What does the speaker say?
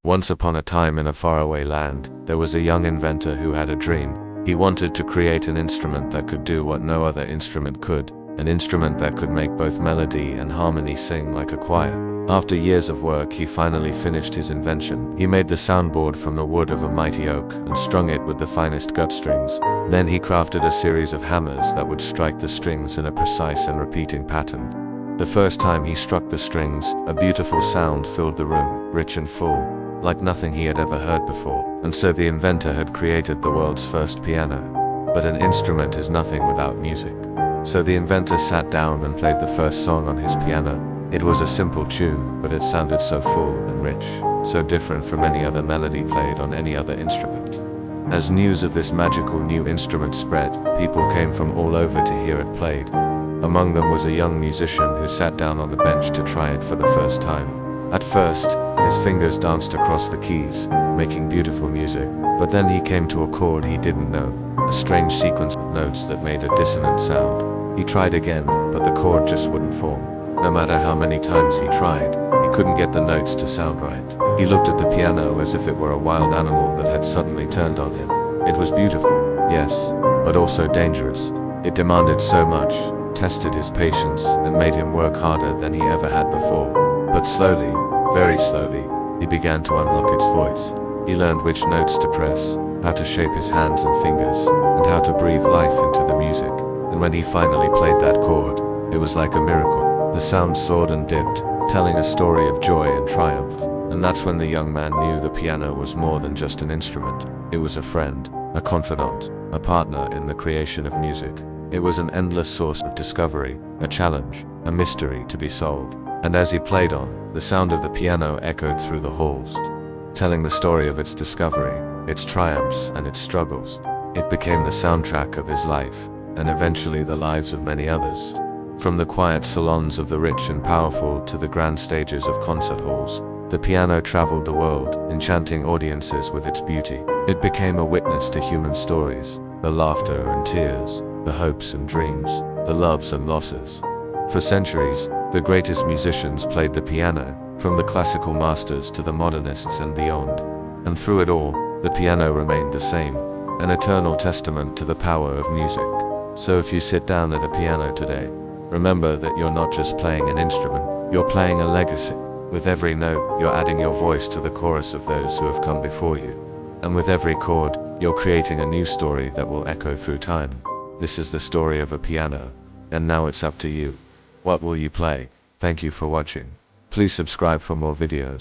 Once upon a time in a faraway land, there was a young inventor who had a dream. He wanted to create an instrument that could do what no other instrument could, an instrument that could make both melody and harmony sing like a choir. After years of work, he finally finished his invention. He made the soundboard from the wood of a mighty oak and strung it with the finest gut strings. Then he crafted a series of hammers that would strike the strings in a precise and repeating pattern. The first time he struck the strings, a beautiful sound filled the room, rich and full, like nothing he had ever heard before. And so the inventor had created the world's first piano. But an instrument is nothing without music. So the inventor sat down and played the first song on his piano. It was a simple tune, but it sounded so full and rich, so different from any other melody played on any other instrument. As news of this magical new instrument spread, people came from all over to hear it played. Among them was a young musician who sat down on a bench to try it for the first time. At first, his fingers danced across the keys, making beautiful music, but then he came to a chord he didn't know, a strange sequence of notes that made a dissonant sound. He tried again, but the chord just wouldn't form. No matter how many times he tried, he couldn't get the notes to sound right. He looked at the piano as if it were a wild animal that had suddenly turned on him. It was beautiful, yes, but also dangerous. It demanded so much, tested his patience, and made him work harder than he ever had before. But slowly, very slowly, he began to unlock its voice. He learned which notes to press, how to shape his hands and fingers, and how to breathe life into the music. And when he finally played that chord, it was like a miracle. The sound soared and dipped, telling a story of joy and triumph. And that's when the young man knew the piano was more than just an instrument. It was a friend, a confidant, a partner in the creation of music. It was an endless source of discovery, a challenge, a mystery to be solved. And as he played on, the sound of the piano echoed through the halls, telling the story of its discovery, its triumphs and its struggles. It became the soundtrack of his life, and eventually the lives of many others. From the quiet salons of the rich and powerful to the grand stages of concert halls, the piano traveled the world, enchanting audiences with its beauty. It became a witness to human stories, the laughter and tears, the hopes and dreams, the loves and losses. For centuries, the greatest musicians played the piano, from the classical masters to the modernists and beyond. And through it all, the piano remained the same, an eternal testament to the power of music. So if you sit down at a piano today, remember that you're not just playing an instrument, you're playing a legacy. With every note, you're adding your voice to the chorus of those who have come before you. And with every chord, you're creating a new story that will echo through time. This is the story of a piano, and now it's up to you. What will you play? Thank you for watching. Please subscribe for more videos.